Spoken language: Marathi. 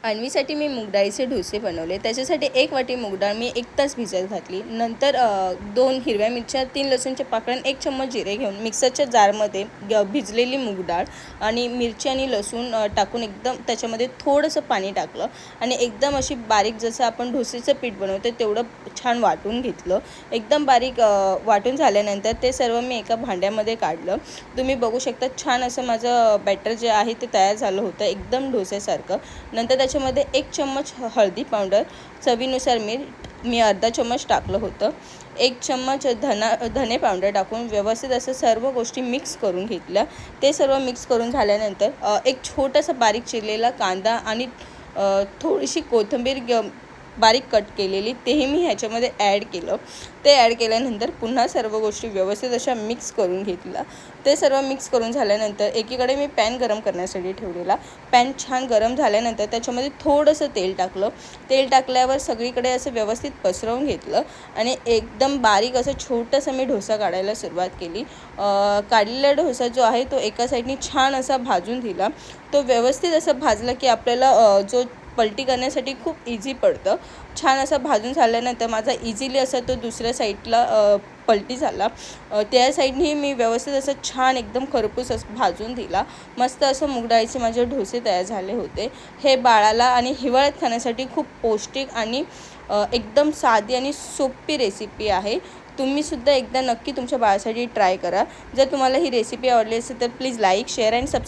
अन्वीसाठी मी मूग डाळीचे डोसे बनवले। त्याच्यासाठी 1 वाटी मूग डाळ मी 1 तास भिजत घातली। नंतर 2 हिरव्या मिरच्या, 3 लसूणचे पाकळ्या, 1 चम्मच जिरे घेऊन मिक्सरच्या जारमध्ये भिजलेली मूग डाळ आणि मिरची आणि लसूण टाकून एकदम त्याच्यामध्ये थोडंसं पाणी टाकलं आणि एकदम अशी बारीक, जसं आपण डोसेचं पीठ बनवतो तेवढं छान वाटून घेतलं। एकदम बारीक वाटून झाल्यानंतर ते सर्व मी एका भांड्यामध्ये काढलं। तुम्ही बघू शकता छान असं माझं बॅटर जे आहे ते तयार झालं होतं एकदम डोसेसारखं। नंतर त्याच्यामध्ये 1 चम्मच हळदी पावडर, चवीनुसार मीठ मी अर्धा चम्मच टाकलं होतं। 1 चम्मच धने पावडर टाकून व्यवस्थित असं सर्व गोष्टी मिक्स करून घेतल्या। ते सर्व मिक्स करून झाल्यानंतर एक छोटासा बारीक चिरलेला कांदा आणि थोडीशी कोथिंबीर बारीक कट केलेली तेही मी ह्याच्यामध्ये ॲड केलं। ते ॲड केल्यानंतर पुन्हा सर्व गोष्टी व्यवस्थित अशा मिक्स करून घेतल्या। ते सर्व मिक्स करून झाल्यानंतर एकीकडे मी पॅन गरम करण्यासाठी ठेवलेला। पॅन छान गरम झाल्यानंतर त्याच्यामध्ये थोडंसं तेल टाकलं। तेल टाकल्यावर सगळीकडे असं व्यवस्थित पसरवून घेतलं आणि एकदम बारीक असं छोटंसं मी डोसा काढायला सुरुवात केली। काढलेला डोसा जो आहे तो एका साईडनी छान असा भाजून दिला। तो व्यवस्थित असं भाजला की आपल्याला जो पलटी करण्यासाठी खूप इझी पडतं। छान असं भाजून झाल्यानंतर माझा इझिली असा तो दुसऱ्या साईडला पलटी झाला। त्या साईडनी मी व्यवस्थित असं छान एकदम खरपूस असं भाजून दिला। मस्त असं मूग डाळीचे माझे डोसे तयार झाले होते। हे बाळाला आणि हिवाळ्यात खाण्यासाठी खूप पौष्टिक आणि एकदम साधी आणि सोपी रेसिपी आहे। तुम्हीसुद्धा एकदा नक्की तुमच्या बाळासाठी ट्राय करा। जर तुम्हाला ही रेसिपी आवडली असेल तर please like, share and subscribe